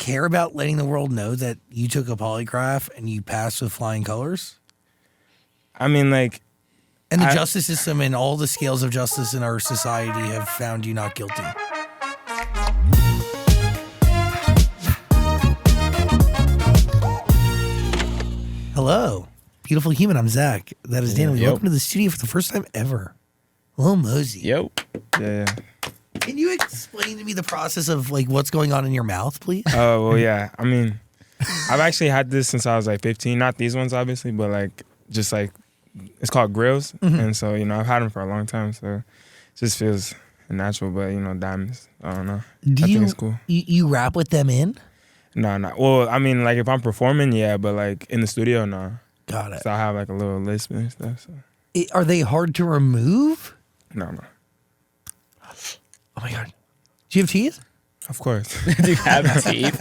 care about letting the world know that you took a polygraph and you passed with flying colors? I mean, like, And the justice system and all the scales of justice in our society have found you not guilty. Hello, beautiful human. I'm Zach. That is Daniel. Welcome to the studio for the first time ever. Lil Mosey. Yo. Yeah. Can you explain to me the process of like what's going on in your mouth, please? Oh, well, yeah. I mean, I've actually had this since I was like 15. Not these ones, obviously, but like just like it's called grills, and so I've had them for a long time, so it just feels natural. But diamonds, I don't know. I think it's cool. You rap with them in? No. Well, I mean, like if I'm performing, yeah, but like in the studio, no. Got it. So I have like a little lisp and stuff. So. Are they hard to remove? No. Oh my god. Do you have teeth? Of course. Do you have teeth?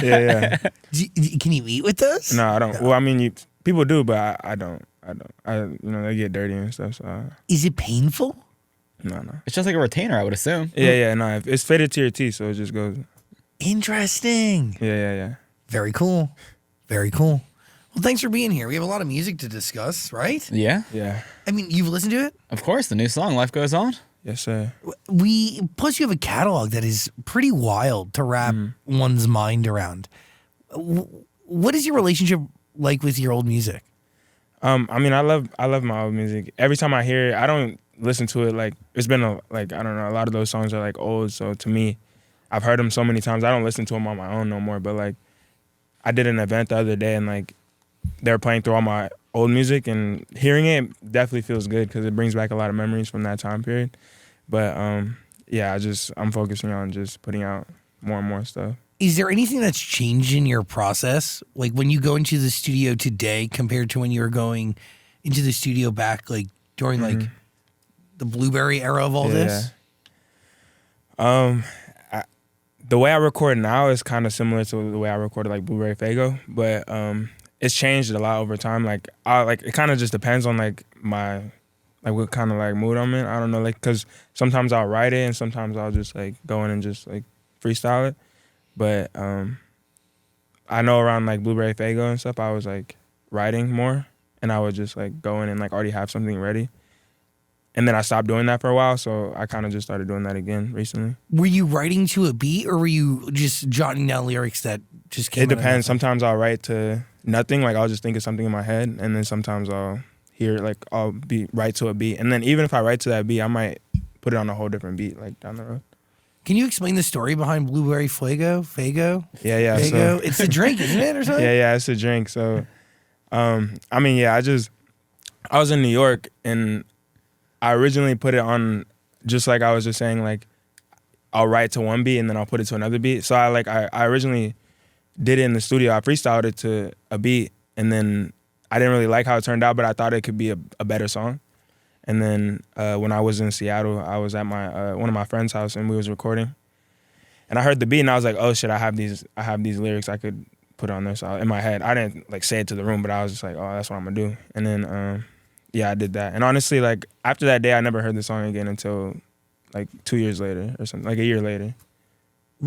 Yeah. Can you eat with those? No, I don't. Well, I mean, people do, but I don't. They get dirty and stuff. So. Is it painful? No. It's just like a retainer, I would assume. Yeah. No, it's fitted to your teeth, so it just goes. Interesting. Yeah. Very cool. Very cool. Well, thanks for being here. We have a lot of music to discuss, right? Yeah. Yeah. I mean, you've listened to it? Of course, the new song, Life Goes On. Yes, sir. Plus you have a catalog that is pretty wild to wrap one's mind around. What is your relationship like with your old music? I mean, I love my old music. Every time I hear it, I don't listen to it like it's been a lot of those songs are like old. So to me, I've heard them so many times. I don't listen to them on my own no more. But like, I did an event the other day and like they were playing through all my old music and hearing it definitely feels good because it brings back a lot of memories from that time period. But yeah, I'm focusing on just putting out more and more stuff. Is there anything that's changed in your process? Like when you go into the studio today compared to when you were going into the studio back like during like the Blueberry era of all this? The way I record now is kind of similar to the way I recorded like Blueberry Faygo, but it's changed a lot over time. Like it kind of just depends on like my what kind of like mood I'm in. I don't know, like because sometimes I'll write it and sometimes I'll just like go in and just like freestyle it. But I know around like Blueberry Faygo and stuff, I was like writing more and I would just like go in and like already have something ready. And then I stopped doing that for a while, so I kind of just started doing that again recently. Were you writing to a beat or were you just jotting down lyrics that just came It depends. Sometimes I'll write to nothing, like I'll just think of something in my head, and then sometimes I'll hear like I'll write to a beat. And then even if I write to that beat, I might put it on a whole different beat like down the road. Can you explain the story behind Blueberry Faygo? Yeah. Faygo? So, it's a drink, isn't it, or something? Yeah, it's a drink. So, I mean, yeah, I was in New York and I originally put it on just like I was just saying, like I'll write to one beat and then I'll put it to another beat. So I originally did it in the studio. I freestyled it to a beat and then I didn't really like how it turned out, but I thought it could be a better song. And then when I was in Seattle, I was at my one of my friend's house and we was recording. And I heard the beat and I was like, oh shit, I have these lyrics I could put on there. So in my head, I didn't like say it to the room, but I was just like, oh, that's what I'm gonna do. And then yeah, I did that. And honestly, like after that day, I never heard the song again until like 2 years later or something, like a year later.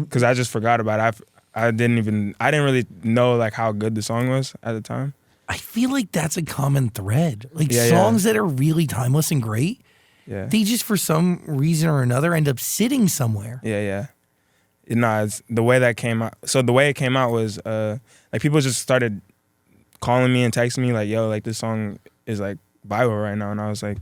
Cause I just forgot about it. I didn't really know like how good the song was at the time. I feel like that's a common thread. Like songs that are really timeless and great, they just for some reason or another end up sitting somewhere. Yeah. No, it's the way that came out. So the way it came out was like people just started calling me and texting me like, yo, like this song is like viral right now. And I was like,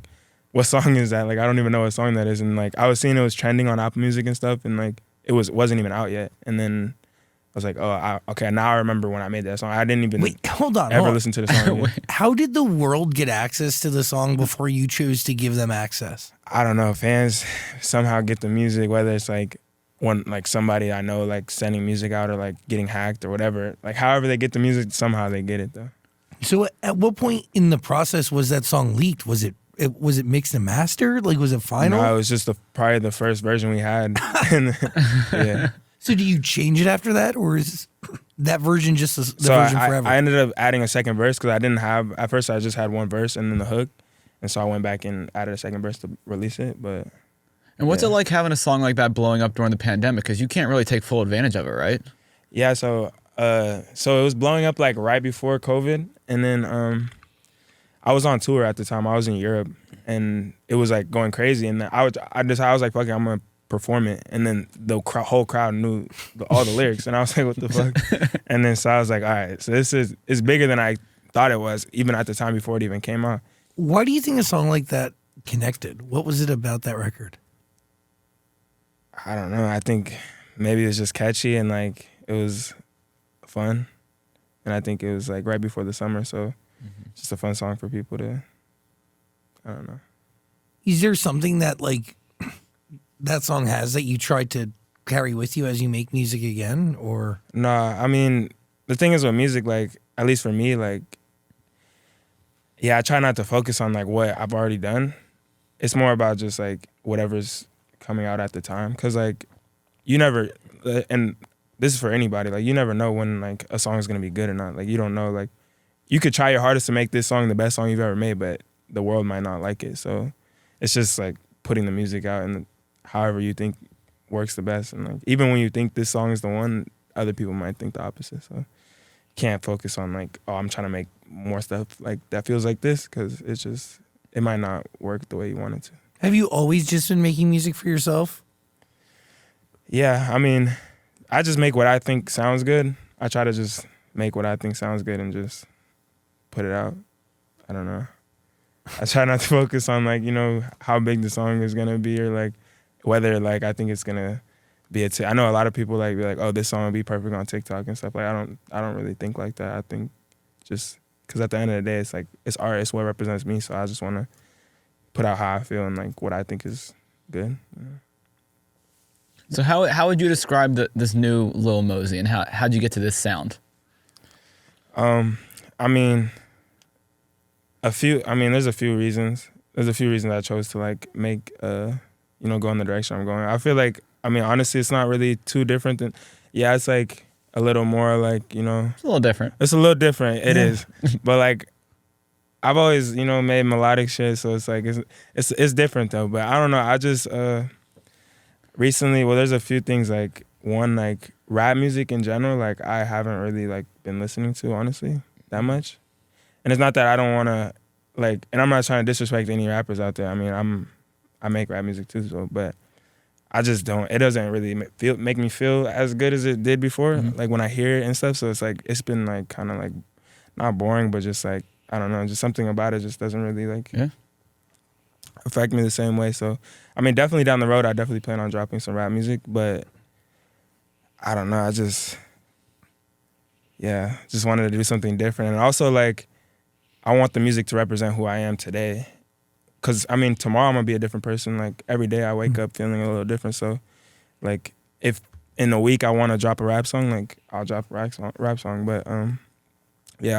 what song is that? Like, I don't even know what song that is. And like, I was seeing it was trending on Apple Music and stuff. And like, it wasn't even out yet. And then I was like, oh, okay, now I remember when I made that song. I didn't even ever listen to the song. How did the world get access to the song before you chose to give them access? I don't know. Fans somehow get the music, whether it's like somebody I know like sending music out or like getting hacked or whatever. Like however they get the music, somehow they get it though. So at what point in the process was that song leaked? Was it mixed and mastered? Like was it final? No, it was just probably the first version we had. Yeah. So do you change it after that, or is that version just the version forever? I ended up adding a second verse because I didn't have, at first I just had one verse and then the hook. And so I went back and added a second verse to release it. But And what's it Yeah. like having a song like that blowing up during the pandemic? Because you can't really take full advantage of it, right? Yeah, so it was blowing up like right before COVID, and then I was on tour at the time. I was in Europe, and it was like going crazy. And I was like, fuck it, I'm gonna perform it. And then the whole crowd knew all the lyrics, and I was like, what the fuck? And then so I was like, all right, so it's bigger than I thought it was, even at the time before it even came out. Why do you think a song like that connected? What was it about that record? I don't know. I think maybe it's just catchy and like it was fun, and I think it was like right before the summer, so just a fun song for people to. I don't know. Is there something that like that song has that you tried to carry with you as you make music again, or? Nah, I mean the thing is with music, like at least for me, like yeah, I try not to focus on like what I've already done. It's more about just like whatever's coming out at the time, because like you never, and this is for anybody, like you never know when like a song is gonna be good or not. Like you don't know, like you could try your hardest to make this song the best song you've ever made, but the world might not like it. So it's just like putting the music out and however you think works the best. And like even when you think this song is the one, other people might think the opposite. So you can't focus on like, oh, I'm trying to make more stuff like that feels like this, because it might not work the way you want it to. Have you always just been making music for yourself? Yeah, I mean, I just make what I think sounds good. I try to just make what I think sounds good and just put it out. I don't know. I try not to focus on like, how big the song is gonna be, or like whether like I think it's gonna be I know a lot of people like be like, oh, this song would be perfect on TikTok and stuff. Like I don't really think like that. I think just because at the end of the day, it's like it's art. It's what represents me. So I just want to put out how I feel and like what I think is good. So how would you describe this new Lil Mosey, and how'd you get to this sound? I mean, there's a few reasons. There's a few reasons I chose to like make, go in the direction I'm going. I feel like, honestly, it's not really too different than, yeah, it's like a little more like, It's a little different. It's a little different. It is, but like, I've always, made melodic shit, so it's like it's different though. But I don't know. I just recently, well, there's a few things like one, like rap music in general, like I haven't really like been listening to honestly that much. And it's not that I don't want to, like, and I'm not trying to disrespect any rappers out there. I make rap music too, so, but I just don't, it doesn't really make me feel as good as it did before, like when I hear it and stuff. So it's like, it's been like kind of like, not boring, but just like, I don't know, just something about it just doesn't really like affect me the same way. So, definitely down the road, I definitely plan on dropping some rap music, but I don't know, I just wanted to do something different. And also like, I want the music to represent who I am today. Cause tomorrow I'm gonna be a different person. Like every day I wake up feeling a little different. So like if in a week I wanna drop a rap song, like I'll drop a rap song. But I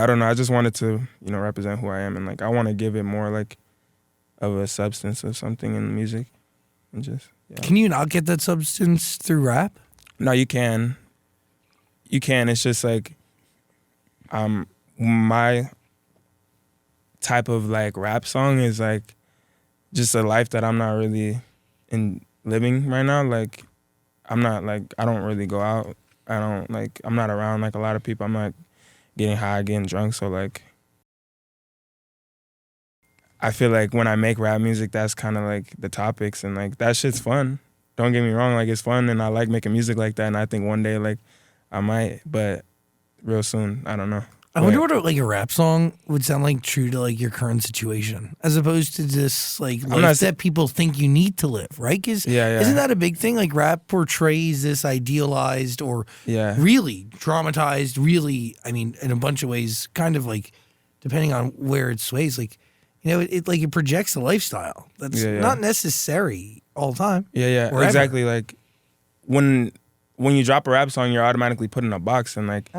don't know. I just wanted to, represent who I am, and like I wanna give it more like of a substance of something in the music. And just Can you not get that substance through rap? No, you can. You can. It's just like my type of like rap song is like just a life that I'm not really in living right now. Like I'm not like, I don't really go out. I'm not around like a lot of people. I'm not getting high, getting drunk. So like I feel like when I make rap music, that's kind of like the topics, and like that shit's fun. Don't get me wrong, like it's fun and I like making music like that, and I think one day like I might, but real soon, I don't know. I wonder what like a rap song would sound like true to like your current situation, as opposed to this like life that people think you need to live, right? Because isn't that a big thing? Like rap portrays this idealized or really dramatized, really, in a bunch of ways, kind of like depending on where it sways, like it projects a lifestyle that's not necessary all the time. Exactly. Like when you drop a rap song, you're automatically put in a box, and like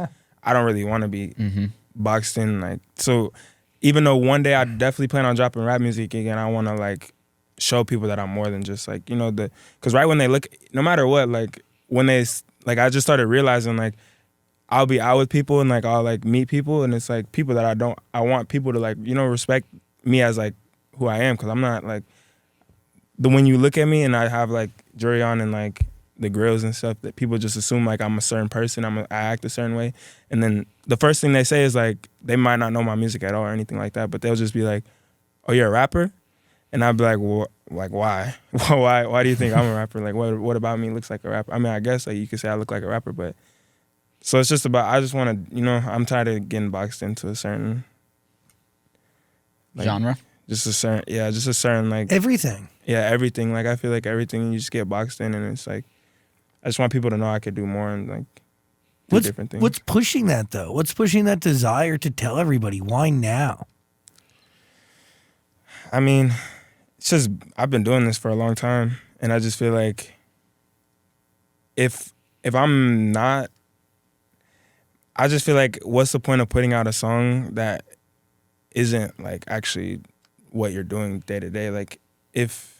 I don't really want to be boxed in. Like, so even though one day I definitely plan on dropping rap music again, I want to like show people that I'm more than just like, because right when they look, no matter what, like when they, like I just started realizing like I'll be out with people and like I'll like meet people, and it's like people that I want people to like, respect me as like who I am, because I'm not like, when you look at me and I have like jewelry on and like the grills and stuff, that people just assume like I'm a certain person, I act a certain way, and then the first thing they say is like they might not know my music at all or anything like that, but they'll just be like, "Oh, you're a rapper?" And I'd be like, "Well, like why? why do you think I'm a rapper? Like what about me looks like a rapper?" I mean, I guess like you could say I look like a rapper, but so it's just about, I just want to, you know, I'm tired of getting boxed into a certain like, genre. Just a certain like everything. Yeah, everything. Like I feel like everything you just get boxed in, and it's like I just want people to know I could do more and like do different things. What's pushing that though? What's pushing that desire to tell everybody? Why now? I mean, it's just I've been doing this for a long time, and I just feel like if I'm not, I just feel like what's the point of putting out a song that isn't like actually what you're doing day to day? Like if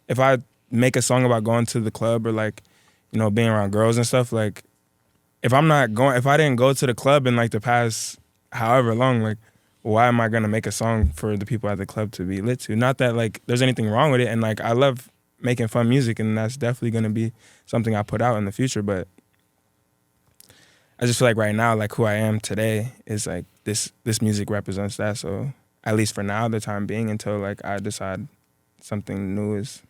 I make a song about going to the club or like, you know, being around girls and stuff, like if I didn't go to the club in like the past however long, like why am I gonna make a song for the people at the club to be lit to? Not that like there's anything wrong with it, and like I love making fun music, and that's definitely gonna be something I put out in the future, but I just feel like right now, like who I am today is like this music represents that. So at least for now, the time being, until like I decide something new is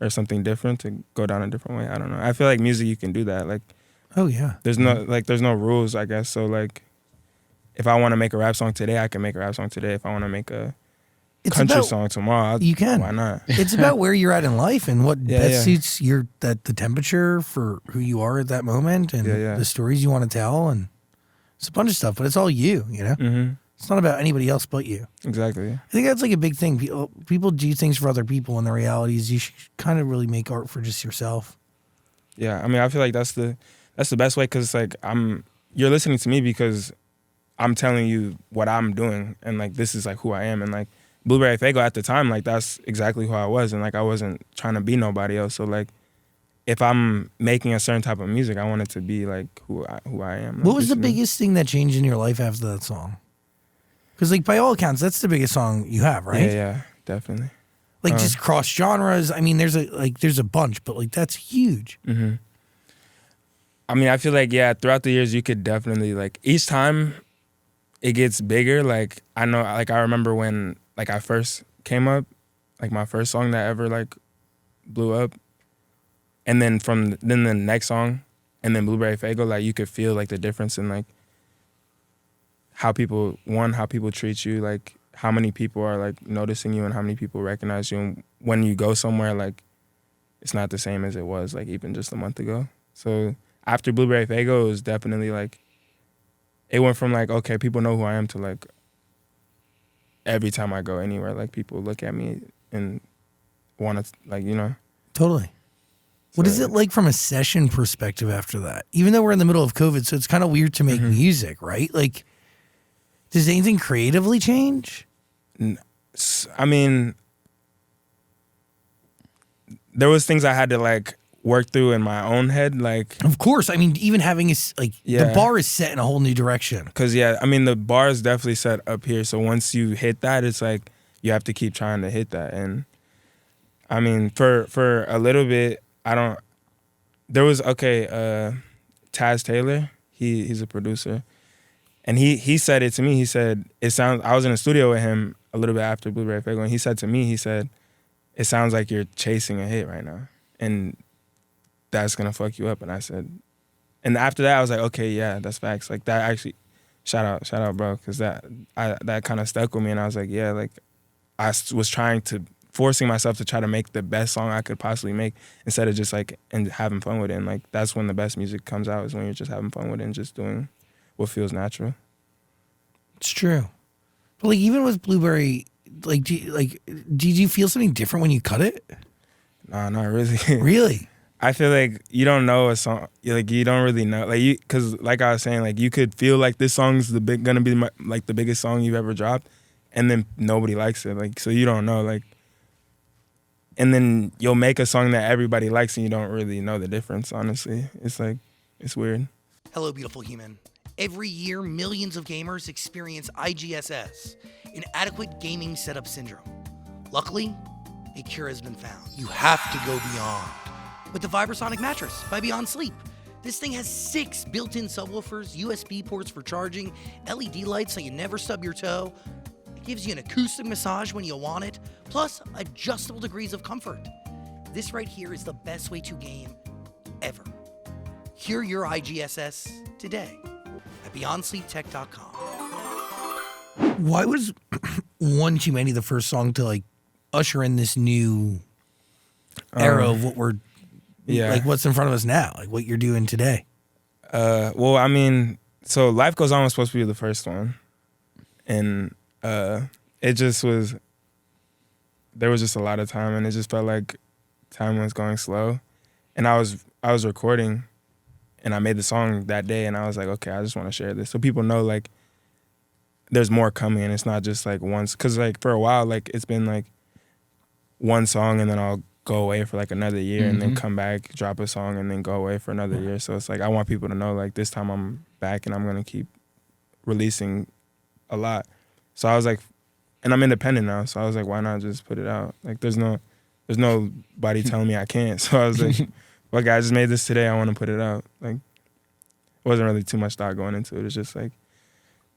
or something different to go down a different way. I don't know. I feel like music, you can do that. Like, oh yeah, there's no rules, I guess. So like, if I want to make a rap song today, I can make a rap song today. If I want to make a country song tomorrow, you can. Why not? It's about where you're at in life and what best suits the temperature for who you are at that moment and the stories you want to tell, and it's a bunch of stuff. But it's all you know. Mm-hmm. It's not about anybody else but you. Exactly. I think that's like a big thing. People do things for other people, and the reality is you should kind of really make art for just yourself. Yeah, I mean, I feel like that's the best way, because it's like you're listening to me because I'm telling you what I'm doing, and like this is like who I am, and like Blueberry Faygo at the time, like that's exactly who I was, and like I wasn't trying to be nobody else. So like if I'm making a certain type of music, I want it to be like who I am. Like, what was the biggest thing that changed in your life after that song? Because like by all accounts, that's the biggest song you have, right? Yeah, definitely. Like just cross genres. I mean, there's a bunch, but like that's huge. Mm-hmm. I mean, I feel like throughout the years you could definitely like each time it gets bigger. Like I know, like I remember when like I first came up, like my first song that ever like blew up, and then then the next song, and then Blueberry Faygo, like you could feel like the difference in like how people treat you, like how many people are like noticing you and how many people recognize you. And when you go somewhere, like it's not the same as it was like even just a month ago. So after Blueberry Faygo, it was definitely like, it went from like, okay, people know who I am to like every time I go anywhere, like people look at me and want to like, you know. Totally. What is it like from a session perspective after that? Even though we're in the middle of COVID, so it's kind of weird to make music, right? Like, does anything creatively change? I mean, there was things I had to like work through in my own head, like. Of course, I mean, even having the bar is set in a whole new direction. Because I mean, the bar is definitely set up here. So once you hit that, it's like you have to keep trying to hit that. And I mean, for a little bit, there was Taz Taylor. He's a producer. And he said it to me. He said, I was in the studio with him a little bit after Blueberry Faygo, and he said to me, it sounds like you're chasing a hit right now. And that's going to fuck you up. And I said, and after that, I was like, okay, yeah, that's facts. Like that actually, shout out, bro. Cause that kind of stuck with me. And I was like, yeah, like I was forcing myself to try to make the best song I could possibly make instead of just like, and having fun with it. And like, that's when the best music comes out, is when you're just having fun with it and just doing what feels natural. It's true. But like even with Blueberry, like did you feel something different when you cut it? Nah, not really. Really? I feel like you don't know a song, like you don't really know, like because like I was saying, like you could feel like this song's gonna be like the biggest song you've ever dropped, and then nobody likes it, like so you don't know, like, and then you'll make a song that everybody likes and you don't really know the difference. Honestly, it's like it's weird. Hello, beautiful human. Every year, millions of gamers experience IGSS, inadequate gaming setup syndrome. Luckily, a cure has been found. You have to go beyond with the Vibrasonic mattress by Beyond Sleep. This thing has 6 built-in subwoofers, USB ports for charging, LED lights so you never stub your toe. It gives you an acoustic massage when you want it, plus adjustable degrees of comfort. This right here is the best way to game ever. Cure your IGSS today at BeyondSleepTech.com. Why was One Too Many the first song to like usher in this new era of what we're like what's in front of us now, like what you're doing today? Well, I mean, so Life Goes On was supposed to be the first one, and it just was. There was just a lot of time, and it just felt like time was going slow, and I was recording, and I made the song that day, and I was like, okay, I just want to share this so people know like there's more coming, and it's not just like once, because like for a while like it's been like one song and then I'll go away for like another year and then come back, drop a song, and then go away for another year. So it's like I want people to know like this time I'm back and I'm gonna keep releasing a lot. So I was like, and I'm independent now, so I was like, why not just put it out? Like there's nobody telling me I can't. So I was like, well, I just made this today. I want to put it out. Like it wasn't really too much thought going into it. It's just like,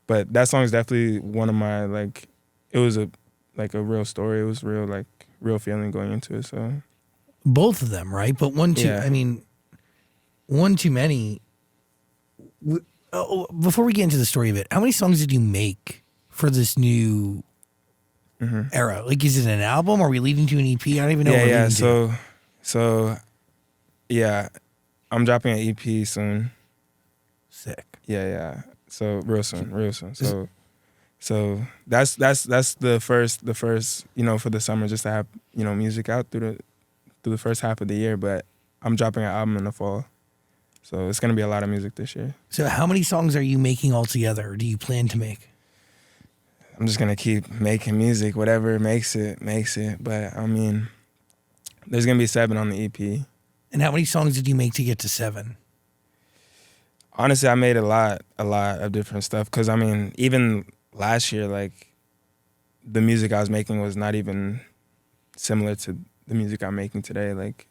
but that song is definitely one of my like. It was a real story. It was real feeling going into it. So both of them, right? But One Too Many. Before we get into the story of it, how many songs did you make for this new era? Like, is it an album? Are we leading to an EP? I don't even know. So, I'm dropping an EP soon. Sick. Yeah. So real soon. So that's the first for the summer, just to have music out through the first half of the year. But I'm dropping an album in the fall, so it's gonna be a lot of music this year. So how many songs are you making altogether, or do you plan to make? I'm just gonna keep making music, whatever makes it. But I mean, there's gonna be 7 on the EP. And how many songs did you make to get to 7? Honestly, I made a lot of different stuff. Cause I mean, even last year, like the music I was making was not even similar to the music I'm making today. Like,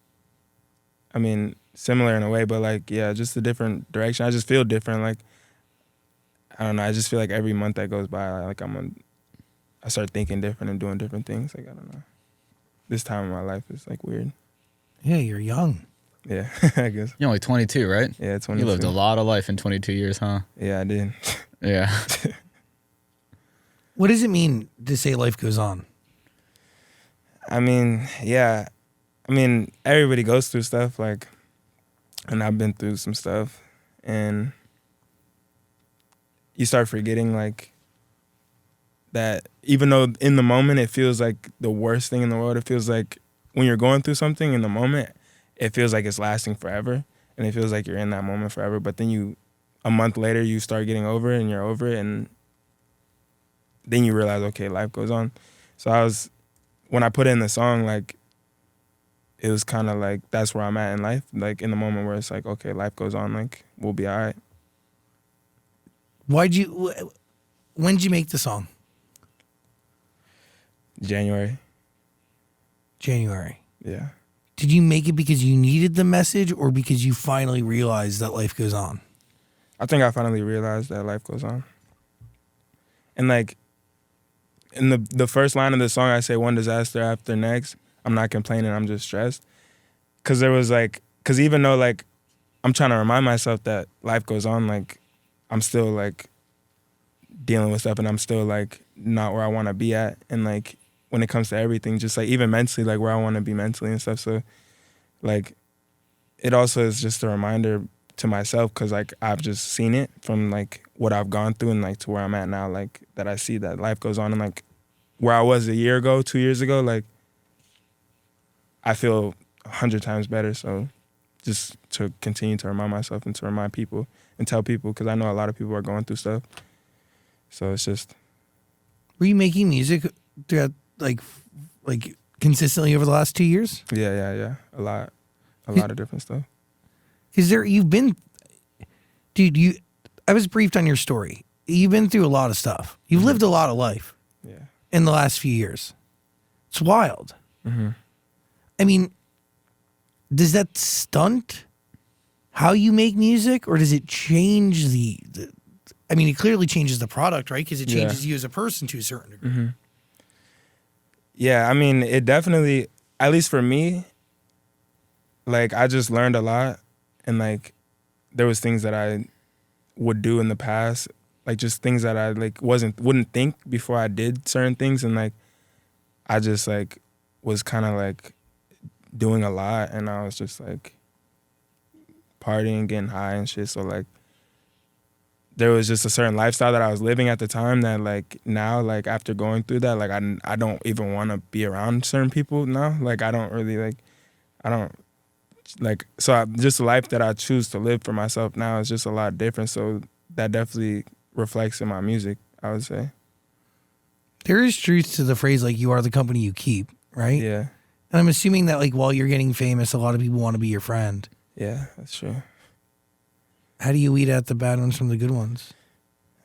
I mean, similar in a way, but like, yeah, just a different direction. I just feel different. Like, I don't know. I just feel like every month that goes by, like I start thinking different and doing different things. Like, I don't know. This time in my life is like weird. Yeah, you're young. Yeah, I guess. You're only 22, right? Yeah, 22. You lived a lot of life in 22 years, huh? Yeah, I did. Yeah. What does it mean to say life goes on? I mean, yeah. I mean, everybody goes through stuff, like, and I've been through some stuff, and you start forgetting, like, that even though in the moment it feels like the worst thing in the world, it feels like when you're going through something in the moment, it feels like it's lasting forever, and it feels like you're in that moment forever. But then a month later, you start getting over it, and you're over it, and then you realize, okay, life goes on. So when I put it in the song, like, it was kind of like, that's where I'm at in life. Like, in the moment where it's like, okay, life goes on, like, we'll be all right. When did you make the song? January. Yeah. Did you make it because you needed the message or because you finally realized that life goes on? I think I finally realized that life goes on. And like, in the first line of the song, I say one disaster after next. I'm not complaining, I'm just stressed. Cause even though like, I'm trying to remind myself that life goes on, like, I'm still like dealing with stuff and I'm still like not where I want to be at. And like, when it comes to everything, just like even mentally, like where I want to be mentally and stuff. So like, it also is just a reminder to myself, because like I've just seen it from like what I've gone through and like to where I'm at now, like that I see that life goes on, and like where I was a year ago, 2 years ago, like I feel 100 times better. So just to continue to remind myself and to remind people and tell people, because I know a lot of people are going through stuff. So it's just. Were you making music throughout like consistently over the last 2 years? Yeah. A lot of different stuff. Is there, I was briefed on your story. You've been through a lot of stuff. You've lived a lot of life in the last few years. It's wild. I mean, does that stunt how you make music, or does it change I mean, it clearly changes the product, right? Because it changes you as a person to a certain degree. Mm-hmm. Yeah, I mean, it definitely, at least for me, like, I just learned a lot, and like, there was things that I would do in the past, like just things that I like wouldn't think before I did certain things, and like, I just like was kind of like doing a lot, and I was just like partying, getting high and shit. So like, there was just a certain lifestyle that I was living at the time that like now, like after going through that, like I don't even want to be around certain people now. Like I don't really like, I don't like, so just the life that I choose to live for myself now is just a lot different. So that definitely reflects in my music, I would say. There is truth to the phrase, like, you are the company you keep, right? Yeah. And I'm assuming that, like, while you're getting famous, a lot of people want to be your friend. Yeah, that's true. How do you weed out the bad ones from the good ones?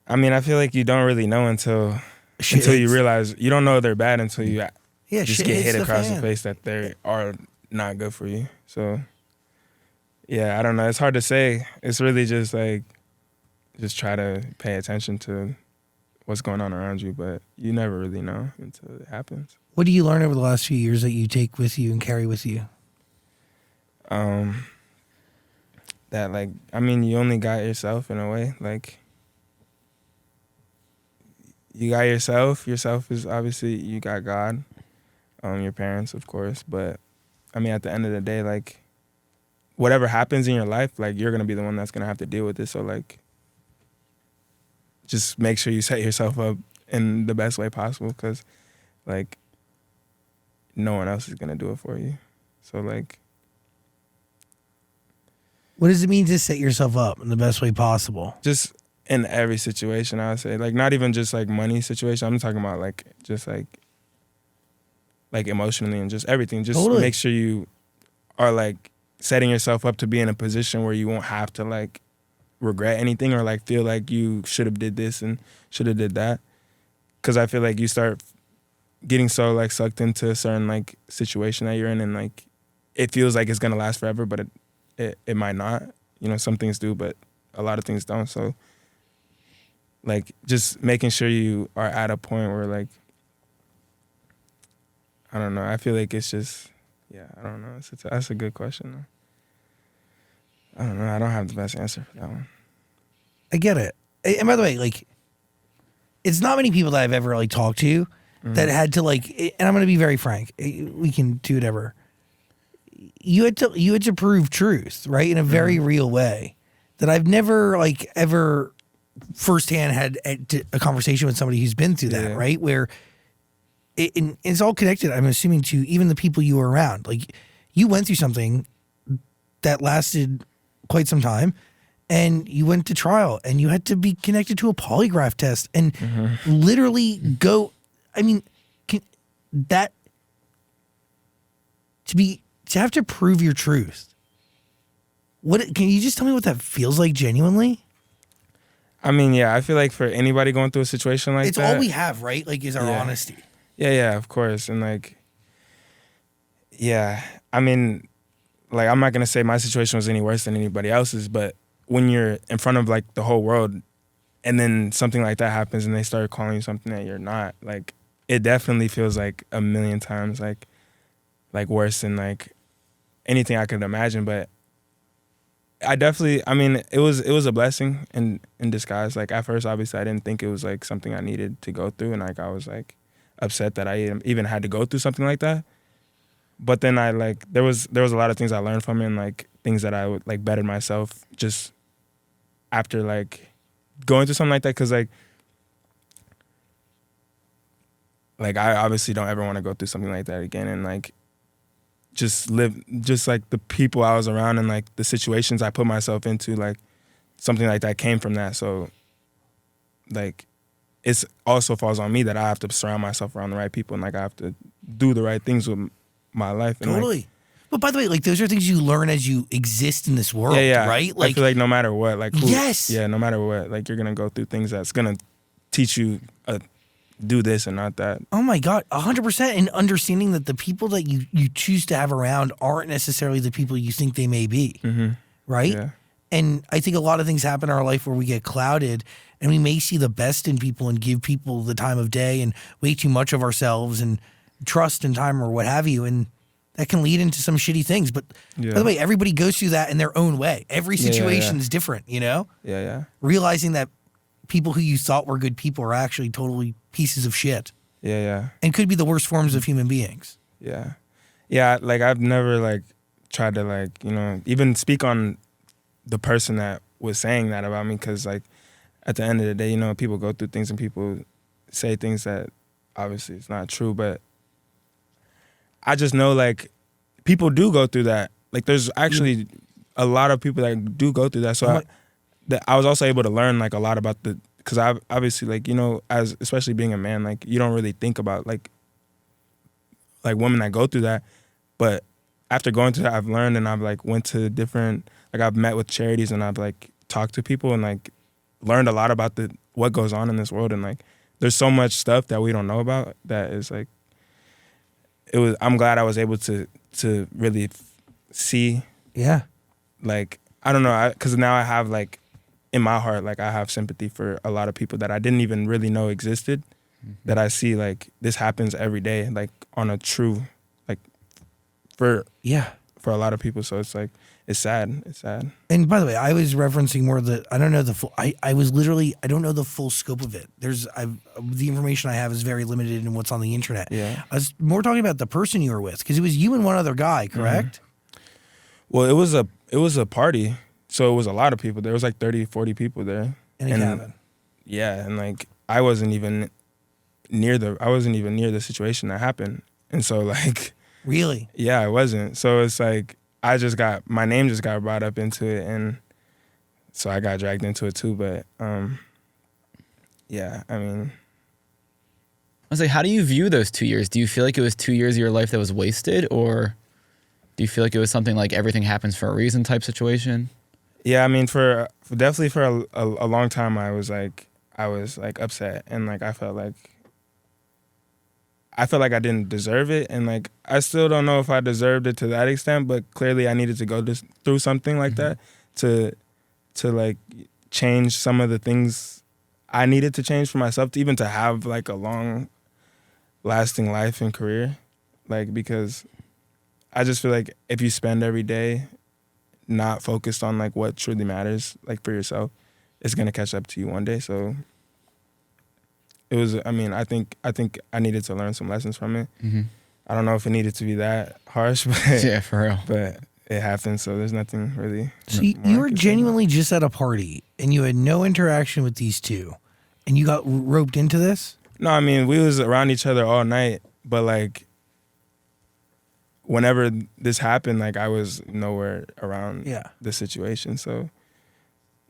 I mean, I feel like you don't really know until you realize, you don't know they're bad until you just get hit across the face that they are not good for you. So, yeah, I don't know. It's hard to say. It's really just like, just try to pay attention to what's going on around you, but you never really know until it happens. What do you learn over the last few years that you take with you and carry with you? That like, I mean, you only got yourself in a way. Like, you got yourself. Yourself is obviously, you got God, your parents, of course. But I mean, at the end of the day, like, whatever happens in your life, like, you're gonna be the one that's gonna have to deal with it. So like, just make sure you set yourself up in the best way possible, because like, no one else is gonna do it for you. So like, what does it mean to set yourself up in the best way possible? Just in every situation, I would say. Like, not even just like money situation. I'm talking about like, just like emotionally and just everything. Just totally. Make sure you are like setting yourself up to be in a position where you won't have to like regret anything or like feel like you should have did this and should have did that. Because I feel like you start getting so like sucked into a certain like situation that you're in, and like it feels like it's gonna last forever, but it might not. You know, some things do, but a lot of things don't. So like, just making sure you are at a point where like, I don't know. I feel like it's just, yeah, I don't know. That's a good question. I don't know. I don't have the best answer for that one. I get it. And by the way, like, it's not many people that I've ever like talked to that had to like, and I'm going to be very frank. We can do whatever. You had to prove truth, right, in a very real way that I've never like ever firsthand had a conversation with somebody who's been through that, right? Where it's all connected. I'm assuming to even the people you were around. Like, you went through something that lasted quite some time, and you went to trial, and you had to be connected to a polygraph test and literally go. I mean, to have to prove your truth. What can you just tell me what that feels like genuinely? I mean, yeah, I feel like for anybody going through a situation like it's that, all we have, right? Like, is our honesty. Yeah, of course. And like, yeah, I mean, like, I'm not gonna say my situation was any worse than anybody else's, but when you're in front of like the whole world, and then something like that happens, and they start calling you something that you're not, like, it definitely feels like a million times like worse than like anything I could imagine. But I mean, it was a blessing in disguise. Like, at first, obviously, I didn't think it was like something I needed to go through, and like I was like upset that I even had to go through something like that. But then I like there was a lot of things I learned from it, and like things that I would like bettered myself just after like going through something like that. Because like I obviously don't ever want to go through something like that again, and like just live just like the people I was around and like the situations I put myself into, like something like that came from that. So like, it's also falls on me that I have to surround myself around the right people, and like I have to do the right things with my life. And totally. Like, but by the way, like, those are things you learn as you exist in this world, right? Like, I feel like no matter what, like, yes, no matter what, like, you're gonna go through things that's gonna teach you a do this and not that. Oh my God, 100%. And understanding that the people that you choose to have around aren't necessarily the people you think they may be, right? Yeah. And I think a lot of things happen in our life where we get clouded and we may see the best in people and give people the time of day and way too much of ourselves and trust and time or what have you. And that can lead into some shitty things. But by the way, everybody goes through that in their own way. Every situation is different, you know? Yeah, yeah. Realizing that people who you thought were good people are actually totally pieces of shit. Yeah, yeah. And could be the worst forms of human beings. Yeah. Yeah, like I've never like tried to like, you know, even speak on the person that was saying that about me, because like at the end of the day, you know, people go through things and people say things that obviously it's not true, but I just know like people do go through that. Like there's actually a lot of people that do go through that. So I was also able to learn like a lot about because I obviously like, you know, as especially being a man, like you don't really think about like women that go through that. But after going through that, I've learned, and I've like went to different, like I've met with charities and I've like talked to people and like learned a lot about what goes on in this world. And like there's so much stuff that we don't know about that is like, I'm glad I was able to really see. Yeah. Like, I don't know, because now I have like, in my heart, like I have sympathy for a lot of people that I didn't even really know existed, that I see like this happens every day, like on a true, like for a lot of people. So it's like, it's sad. It's sad. And by the way, I was referencing more I don't know the full, I don't know the full scope of it. The information I have is very limited in what's on the internet. Yeah. I was more talking about the person you were with, because it was you and one other guy, correct? Well, it was a party. So it was a lot of people. There was like 30, 40 people there. In a cabin. Yeah, and like I wasn't even near the situation that happened. And so like Really? Yeah, I wasn't. So it's like my name just got brought up into it, and so I got dragged into it too. But yeah, I mean, I was like, how do you view those 2 years? Do you feel like it was 2 years of your life that was wasted, or do you feel like it was something like everything happens for a reason type situation? Yeah, I mean, definitely for a long time, I was like upset, and like I felt like I didn't deserve it, and like I still don't know if I deserved it to that extent, but clearly I needed to go through something like that to like change some of the things I needed to change for myself, to even to have like a long lasting life and career, like, because I just feel like if you spend every day not focused on like what truly matters, like for yourself, it's gonna catch up to you one day. So it was, I mean, I think I needed to learn some lessons from it. I don't know if it needed to be that harsh, but yeah, for real. But it happened, so there's nothing really. So you were genuinely just at a party and you had no interaction with these two, and you got roped into this? No, I mean, we was around each other all night, but like whenever this happened, like I was nowhere around the situation. So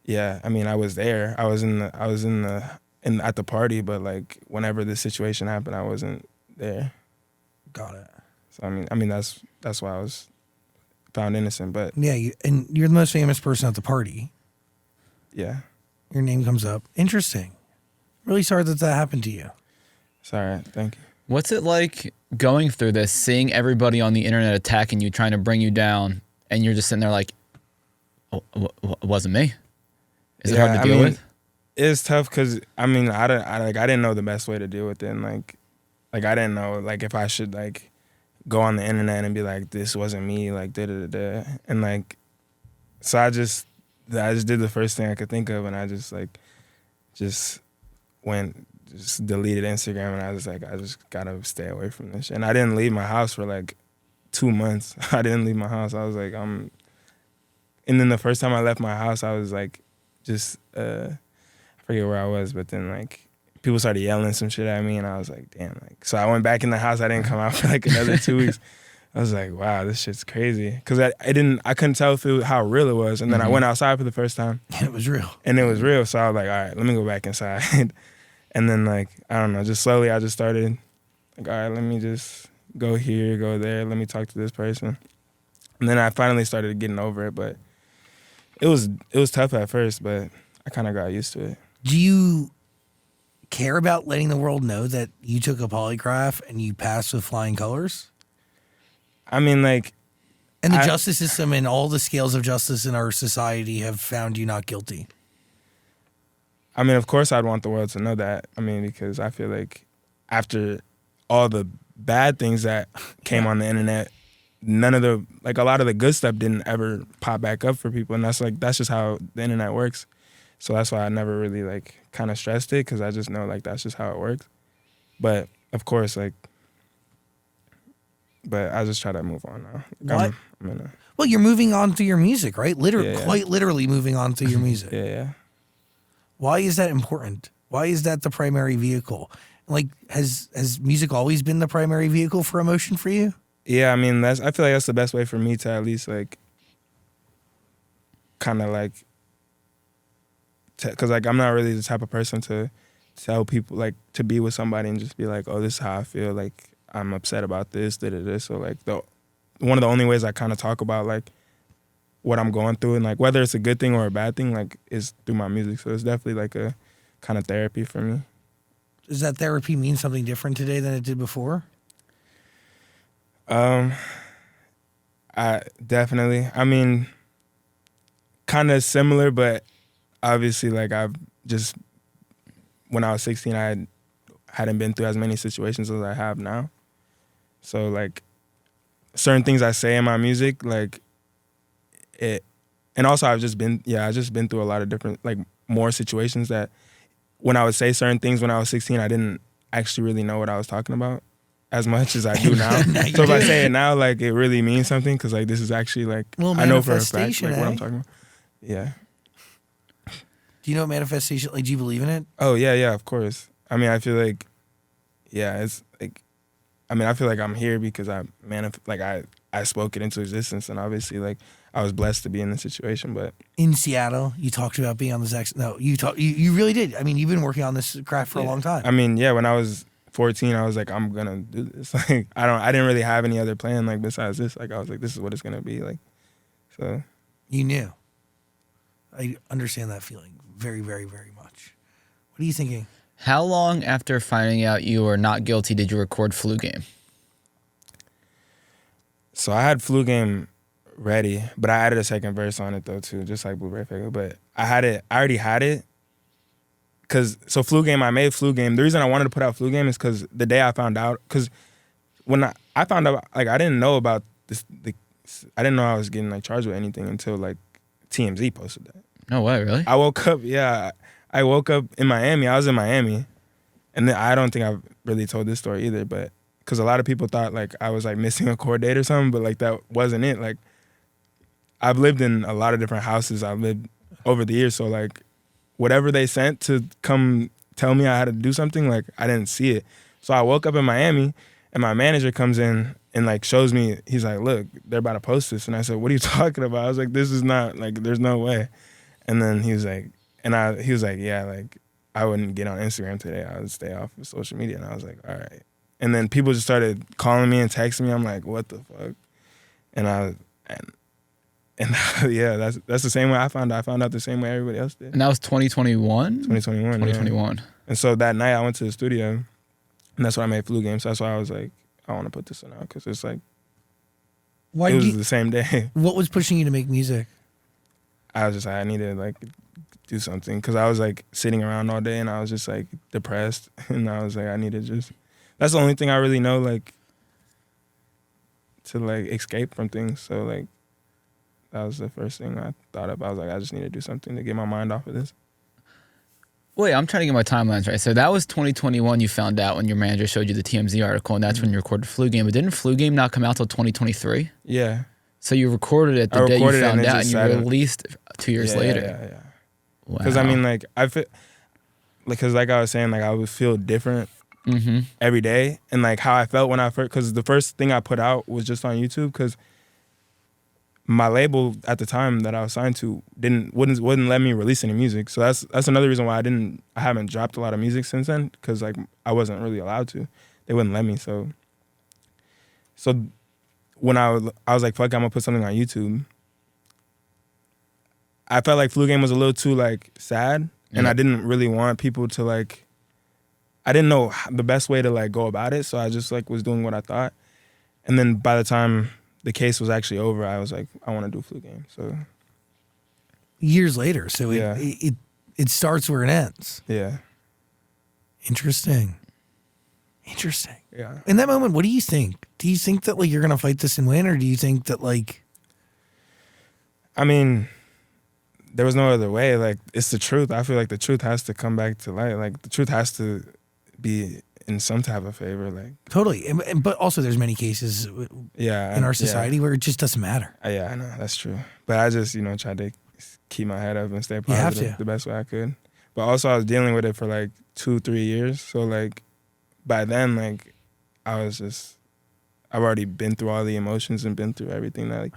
yeah, I mean, I was there. I was at the party, but like whenever this situation happened, I wasn't there. Got it. So I mean that's why I was found innocent. But yeah, and you're the most famous person at the party. Yeah. Your name comes up. Interesting. Really sorry that happened to you. Sorry. Thank you. What's it like going through this, seeing everybody on the internet attacking you, trying to bring you down, and you're just sitting there like, oh, it wasn't me? Is it hard to deal with? It's tough because I mean I didn't know the best way to deal with it, and like I didn't know like if I should like go on the internet and be like, this wasn't me, like da da da, and like so I just did the first thing I could think of, and I just deleted Instagram, and I was like, I just gotta stay away from this shit. And I didn't leave my house for like 2 months. I didn't leave my house. I was like, and then the first time I left my house, I was like, I forget where I was, but then like people started yelling some shit at me, and I was like, damn. Like, so I went back in the house. I didn't come out for like another 2 weeks. I was like, wow, this shit's crazy. Because I couldn't tell how real it was. And then I went outside for the first time. And it was real. And it was real. So I was like, all right, let me go back inside. And then like, I don't know, just slowly I just started like, all right, let me just go here, go there. Let me talk to this person. And then I finally started getting over it. But it was tough at first, but I kind of got used to it. Do you care about letting the world know that you took a polygraph and you passed with flying colors? I mean, like, and the justice system and all the scales of justice in our society have found you not guilty. I mean, of course, I'd want the world to know that. I mean, because I feel like after all the bad things that came on the internet, none of the, like, a lot of the good stuff didn't ever pop back up for people. And that's just how the internet works. So that's why I never really, like, kind of stressed it, because I just know, like, that's just how it works. But, of course, like, but I just try to move on now. What? Well, you're moving on to your music, right? Literally, quite literally moving on to your music. Yeah. Why is that important? Why is that the primary vehicle? Like, has music always been the primary vehicle for emotion for you? Yeah, I mean, I feel like that's the best way for me to at least, like, kind of, like, because, like, I'm not really the type of person to tell people, like, to be with somebody and just be like, oh, this is how I feel, like, I'm upset about this, So, like, one of the only ways I kind of talk about, like, what I'm going through, and, like, whether it's a good thing or a bad thing, like, is through my music. So it's definitely, like, a kind of therapy for me. Does that therapy mean something different today than it did before? Definitely. I mean, kind of similar, but obviously, like, when I was 16, I hadn't been through as many situations as I have now. So, like, certain things I say in my music, like, and also I've just been through a lot of different, like, more situations that when I would say certain things when I was 16, I didn't actually really know what I was talking about as much as I do now. So if I say it now, like, it really means something, because, like, this is actually, like, I know for a fact, like, what I'm talking about. Yeah. Do you know what manifestation, like, do you believe in it? Oh, yeah, of course. I mean, I feel like, it's like, I mean, I feel like I'm here because I spoke it into existence, and obviously, like, I was blessed to be in this situation. But in Seattle, you talked about being on the X. No, you really did. I mean, you've been working on this craft for a long time. I mean, yeah, when I was 14, I was like, I'm gonna do this. Like, I didn't really have any other plan, like, besides this. Like, I was like, this is what it's gonna be, like. So you knew. I understand that feeling very, very, very much. What are you thinking? How long after finding out you were not guilty did you record Flu Game? So I had Flu Game ready, but I added a second verse on it, though, too, just like Blueberry Faygo. But I already had it. So Flu Game, I made Flu Game. The reason I wanted to put out Flu Game is because the day I found out, because when I found out, like, I didn't know about this, I didn't know I was getting, like, charged with anything until, like, TMZ posted that. No way, really? I woke up in Miami. I was in Miami. And then I don't think I've really told this story either, but because a lot of people thought, like, I was, like, missing a court date or something, but, like, that wasn't it. Like, I've lived in a lot of different houses. I've lived over the years, so, like, whatever they sent to come tell me I had to do something, like, I didn't see it. So I woke up in Miami, and my manager comes in and, like, shows me. He's like, look, they're about to post this. And I said, what are you talking about? I was like, this is not, like, there's no way. And then he was like, yeah, like, I wouldn't get on Instagram today. I would stay off of social media. And I was like, all right. And then people just started calling me and texting me. I'm like, what the fuck? And yeah, that's the same way I found out. I found out the same way everybody else did. And that was 2021? 2021. 2021. Yeah. And so that night I went to the studio, and that's when I made Flu Game. So that's why I was like, I want to put this one out, because it's like, it was the same day. What was pushing you to make music? I was just like, I need to, like, do something, because I was, like, sitting around all day and I was just, like, depressed, and I was like, I need to just, that's the only thing I really know, like, to, like, escape from things. So, like, that was the first thing I thought of. I was like, I just need to do something to get my mind off of this. Wait, I'm trying to get my timelines right. So that was 2021 you found out when your manager showed you the TMZ article, and that's when you recorded Flu Game. But didn't Flu Game not come out till 2023? Yeah. So you recorded it the day you found out, and you released 2 years later. Yeah. Because, I mean, like, I feel, because, like I was saying, like, I would feel different every day. And, like, how I felt when I first, because the first thing I put out was just on YouTube, because my label at the time that I was signed to wouldn't let me release any music. So that's another reason why I haven't dropped a lot of music since then, because, like, I wasn't really allowed to. They wouldn't let me. So when I was like, fuck, I'm gonna put something on YouTube. I felt like Flu Game was a little too, like, sad, and I didn't really want people to, like, I didn't know the best way to like go about it, so I just like was doing what I thought. And then by the time the case was actually over, I was like, I want to do Flu Game. So years later, so it starts where it ends. Yeah. Interesting. Yeah. In that moment, what do you think? Do you think that like you're gonna fight this and win, or do you think that like? I mean, there was no other way. Like, it's the truth. I feel like the truth has to come back to light. Like, the truth has to be in some type of favor. Like, totally. But also, there's many cases in our society where it just doesn't matter. Yeah, I know. That's true. But I just, tried to keep my head up and stay positive the best way I could. But also, I was dealing with it for like 2-3 years. So, like, by then, like, I've already been through all the emotions and been through everything that, like,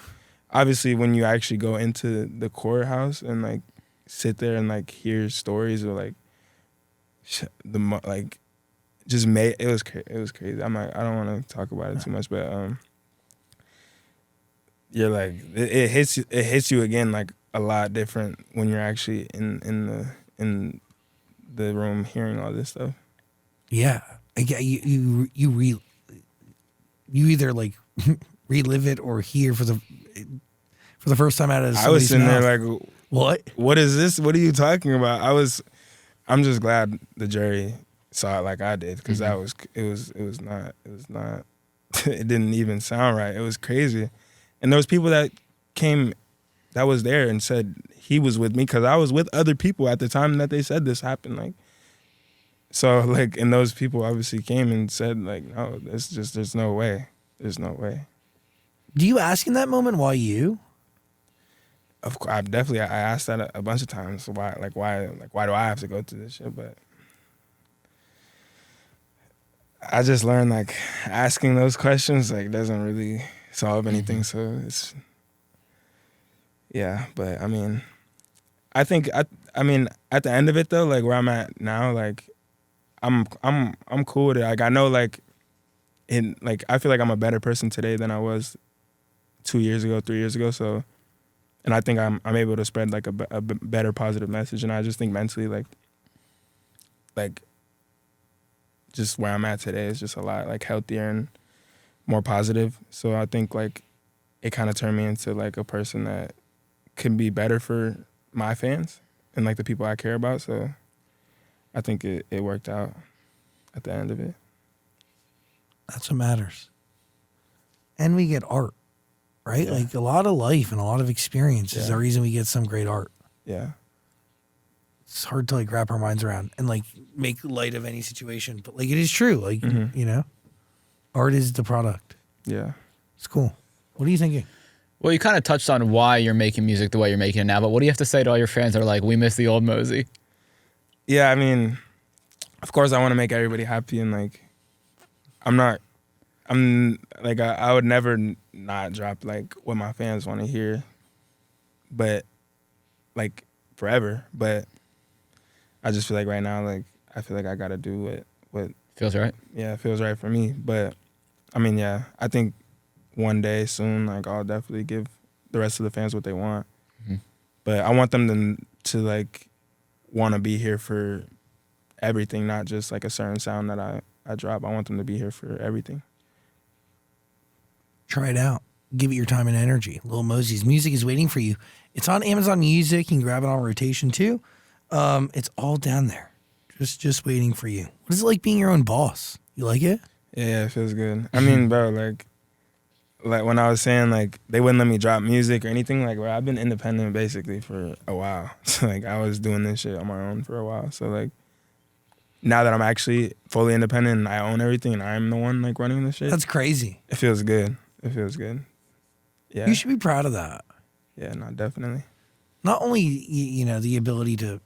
obviously, when you actually go into the courthouse and like sit there and like hear stories or like it was crazy. I don't want to talk about it too much, but you're like it hits you again like a lot different when you're actually in the room hearing all this stuff. Yeah, you either like relive it or hear for the first time out of I was sitting there like, what is this? What are you talking about? I'm just glad the jury saw it like I did, because it was not it didn't even sound right. It was crazy. And there was people that was there and said he was with me, because I was with other people at the time that they said this happened. Like, so like, and those people obviously came and said like, no, there's no way. There's no way. Do you ask in that moment why you? Of course, I asked that a bunch of times. Why do I have to go through this shit? But I just learned like asking those questions like doesn't really solve anything. So it's But I mean, I think at the end of it though, like where I'm at now, like I'm cool with it. Like I know I feel like I'm a better person today than I was 2 years ago, 3 years ago. So. And I think I'm able to spread like a better positive message, and I just think mentally like just where I'm at today is just a lot like healthier and more positive. So I think like it kind of turned me into like a person that can be better for my fans and like the people I care about. So I think it worked out at the end of it. That's what matters. And we get art. Right? Yeah. Like a lot of life and a lot of experience is the reason we get some great art. Yeah. It's hard to like wrap our minds around and like make light of any situation. But like it is true. Like, art is the product. Yeah. It's cool. What are you thinking? Well, you kind of touched on why you're making music the way you're making it now, but what do you have to say to all your fans that are like, we miss the old Mosey? Yeah, I mean, of course I want to make everybody happy, and like I would never not drop like what my fans want to hear, but like forever. But I just feel like right now, like I feel like I gotta do what feels right. Yeah, it feels right for me. But I mean, yeah, I think one day soon, like I'll definitely give the rest of the fans what they want. Mm-hmm. But I want them to like want to be here for everything, not just like a certain sound that I drop. I want them to be here for everything. Try it out. Give it your time and energy. Lil Mosey's music is waiting for you. It's on Amazon Music. You can grab it on rotation too. It's all down there. Just waiting for you. What is it like being your own boss? You like it? Yeah, it feels good. I mean, bro, like when I was saying like they wouldn't let me drop music or anything, like bro, I've been independent basically for a while. So like I was doing this shit on my own for a while. So like now that I'm actually fully independent and I own everything and I'm the one like running this shit. That's crazy. It feels good. It feels good. Yeah. You should be proud of that. Yeah, no, definitely. Not only, the ability to,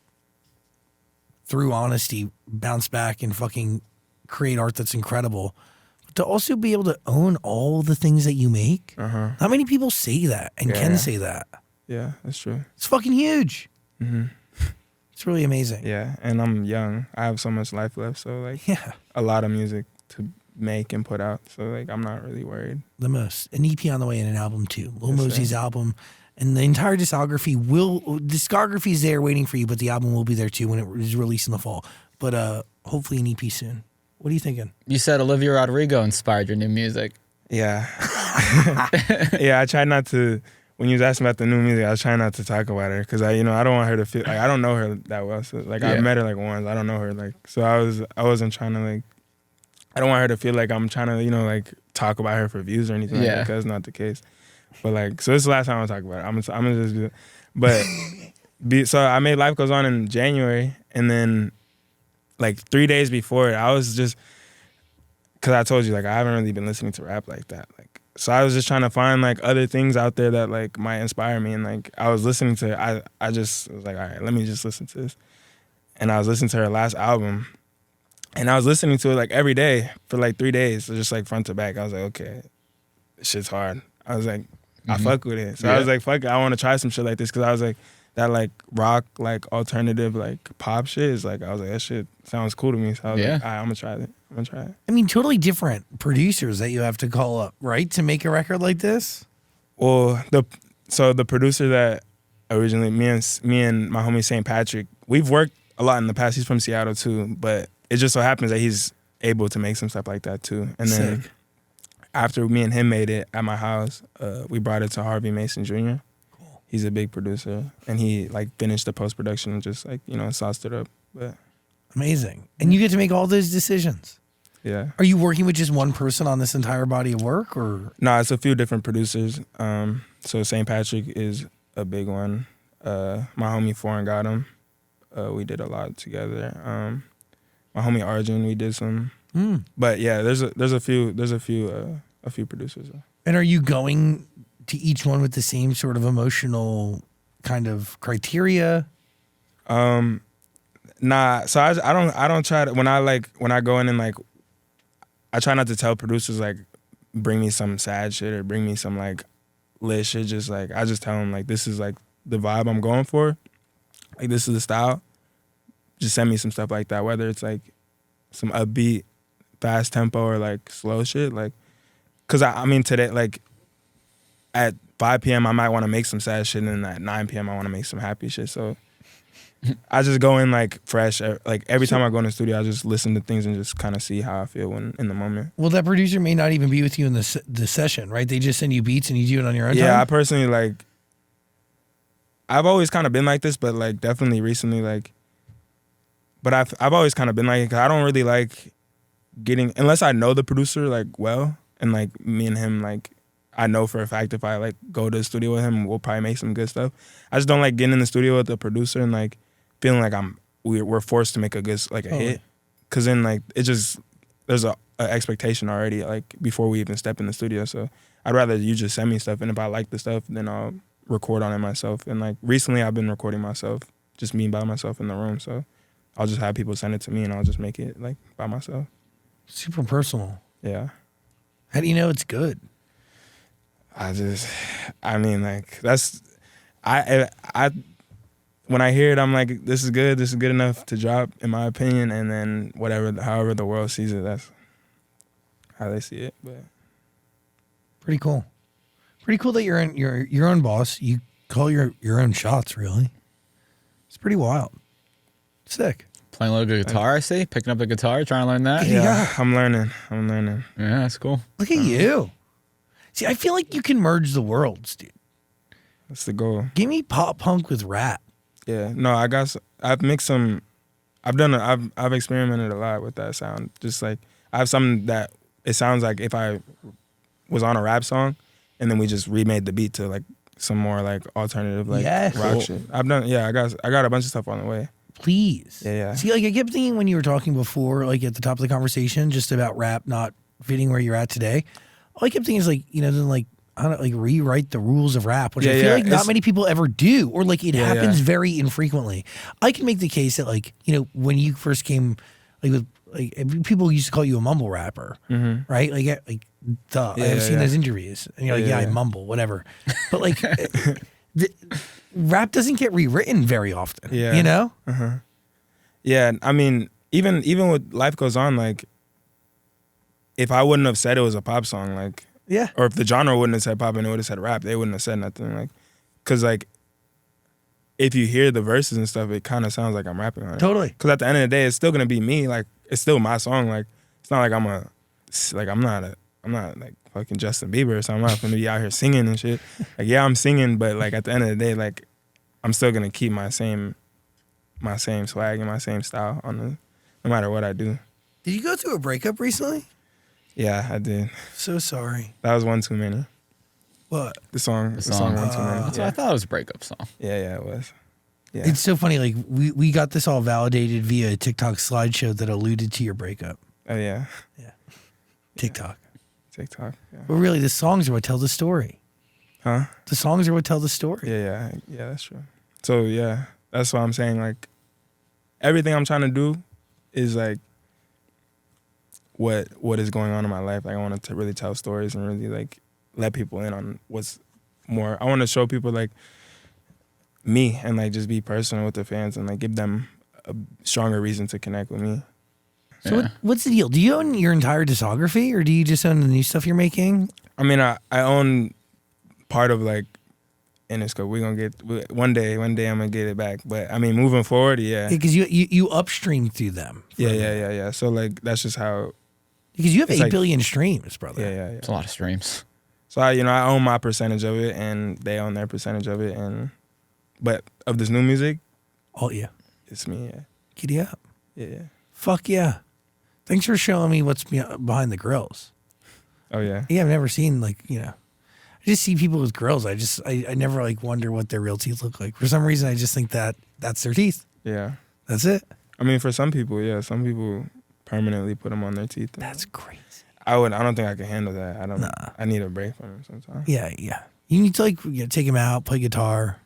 through honesty, bounce back and fucking create art that's incredible, but to also be able to own all the things that you make. Uh-huh. Not many people say that and can say that. Yeah, that's true. It's fucking huge. Mm-hmm. It's really amazing. Yeah, and I'm young. I have so much life left, so like a lot of music to make and put out. So like I'm not really worried. The most. An EP on the way and an album too. Lil Mosey's album. And the entire discography is there waiting for you, but the album will be there too when it is released in the fall. But hopefully an EP soon. What are you thinking? You said Olivia Rodrigo inspired your new music. Yeah. Yeah, I try not to, when you was asking about the new music, I was trying not to talk about her because I don't want her to feel, like, I don't know her that well. So, like, I met her, like, once. I don't know her, like, so I wasn't trying to, like, I don't want her to feel like I'm trying to, like, talk about her for views or anything like that, because that's not the case. But, like, so this is the last time I'll talk about it. I'm going to just do it. But, so I made Life Goes On in January, and then, like, 3 days before it, I was just, because I told you, like, I haven't really been listening to rap like that. Like, so I was just trying to find, like, other things out there that, like, might inspire me. And, like, I was listening to, I just was like, all right, let me just listen to this. And I was listening to her last album. And I was listening to it, like, every day for, like, 3 days. So just, like, front to back. I was like, okay, this shit's hard. I was like, I fuck with it. So I was like, fuck it, I want to try some shit like this. Because I was like, that, like, rock, like, alternative, like, pop shit is, like, I was like, that shit sounds cool to me. So I was like, all right, I'm going to try it. I'm going to try it. I mean, totally different producers that you have to call up, right, to make a record like this? Well, the producer that originally, me and my homie St. Patrick, we've worked a lot in the past. He's from Seattle, too. But it just so happens that he's able to make some stuff like that, too. And then after me and him made it at my house, we brought it to Harvey Mason Jr. He's a big producer, and he, like, finished the post-production and just, like, sauced it up. But amazing. And you get to make all those decisions. Yeah. Are you working with just one person on this entire body of work, or? No, it's a few different producers. So St. Patrick is a big one. My homie Foreign got him. We did a lot together. My homie Arjun, we did some. But yeah, there's a few producers. And are you going to each one with the same sort of emotional kind of criteria? Nah. So I don't try to, when I go in and, like, I try not to tell producers, like, bring me some sad shit or bring me some, like, lit shit. Just, like, I just tell them, like, this is, like, the vibe I'm going for. Like, this is the style. Just send me some stuff like that, whether it's, like, some upbeat, fast tempo or, like, slow shit. Like, because I mean, today, like, at 5 p.m. I might want to make some sad shit, and then at 9 p.m. I want to make some happy shit. So I just go in, like, fresh. Like, every time I go in the studio, I just listen to things and just kind of see how I feel in the moment. Well, that producer may not even be with you in the session, right? They just send you beats and you do it on your own time? Yeah, I personally, like, I've always kind of been like this, but, like, definitely recently, like, but I've always kind of been like it, 'cause I don't really like getting, unless I know the producer, like, well, and, like, me and him, like, I know for a fact if I, like, go to the studio with him, we'll probably make some good stuff. I just don't like getting in the studio with the producer and, like, feeling like we're forced to make a good, like, a hit. Because then, like, it just, there's a expectation already, like, before we even step in the studio. So I'd rather you just send me stuff, and if I like the stuff, then I'll record on it myself. And, like, recently I've been recording myself, just me by myself in the room. So I'll just have people send it to me, and I'll just make it, like, by myself. Super personal. Yeah. How do you know it's good? I mean, like, that's, when I hear it, I'm like, this is good enough to drop, in my opinion, and then however the world sees it, that's how they see it. But pretty cool. Pretty cool that you're your own boss. You call your own shots, really. It's pretty wild. Sick. Playing a little good guitar, I see. Picking up a guitar, trying to learn that. Yeah, I'm learning. Yeah, that's cool. Look at you. See, I feel like you can merge the worlds, dude. That's the goal. Give me pop punk with rap. Yeah, no, I've mixed some. I've experimented a lot with that sound. Just, like, I have something that it sounds like if I was on a rap song, and then we just remade the beat to, like, some more, like, alternative, like, rock shit. I got a bunch of stuff on the way. Please. Yeah. See, like, I kept thinking when you were talking before, like, at the top of the conversation, just about rap not fitting where you're at today. All I kept thinking is, like, then, like, I don't, like, rewrite the rules of rap, which I feel like not many people ever do, or, like, it happens very infrequently. I can make the case that, like, when you first came, like, with, like, people used to call you a mumble rapper, right? Like, duh. I've seen those interviews, and you're like, I mumble, whatever. But, like, rap doesn't get rewritten very often, you know? Yeah, I mean, even with Life Goes On, like, if I wouldn't have said it was a pop song, like, or if the genre wouldn't have said pop and it would have said rap, they wouldn't have said nothing, like, because, like, if you hear the verses and stuff, it kind of sounds like I'm rapping on it. Totally. Because at the end of the day, it's still gonna be me. Like, it's still my song. Like, it's not like I'm not like fucking Justin Bieber, so I'm not gonna be out here singing and shit. Like, yeah, I'm singing, but like at the end of the day, like I'm still gonna keep my same swag and my same style no matter what I do. Did you go through a breakup recently? Yeah, I did. So sorry. That was one too many. What? The song one too many. So I thought it was a breakup song. Yeah, it was. Yeah. It's so funny. Like we got this all validated via a TikTok slideshow that alluded to your breakup. Oh yeah. Yeah. TikTok. TikTok. Yeah. But really, the songs are what tell the story. Huh? The songs are what tell the story. Yeah, that's true. So yeah, that's what I'm saying. Like, everything I'm trying to do is like what is going on in my life. Like, I want to really tell stories and really like let people in on what's more. I want to show people like me and like just be personal with the fans and like give them a stronger reason to connect with me. So what's the deal? Do you own your entire discography, or do you just own the new stuff you're making? I mean, I own part of like Interscope. We're gonna get one day. I'm gonna get it back. But I mean, moving forward, yeah. Because you upstream through them. Yeah. So like that's just how. Because you have 8 like, billion streams, brother. Yeah. It's a lot of streams. So I own my percentage of it, and they own their percentage of it, but of this new music, All you. it's me. Yeah. Giddy up. Yeah. Fuck yeah. Thanks for showing me what's behind the grills. Oh yeah. Yeah, I've never seen I just see people with grills. I never like wonder what their real teeth look like. For some reason, I just think that's their teeth. Yeah. That's it. I mean, for some people, yeah. Some people permanently put them on their teeth. That's crazy. I don't think I can handle that. Nah. I need a break from them sometimes. Yeah. You need to take him out, play guitar.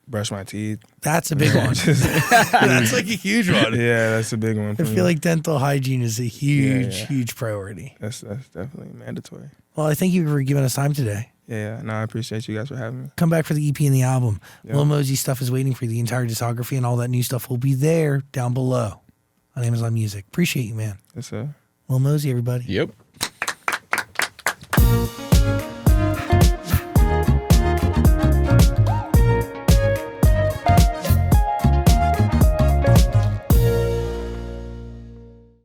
Brush my teeth. That's a big one. That's like a huge one. Yeah, that's a big one for I me. feel like dental hygiene is a huge priority. That's definitely mandatory. Well, I thank you for giving us time today. Yeah. No, I appreciate you guys for having me. Come back for the EP and the album. Yeah. Lil Mosey stuff is waiting for you. The entire discography and all that new stuff will be there down below on Amazon Music. Appreciate you, man. Yes, sir. Lil Mosey, everybody. Yep.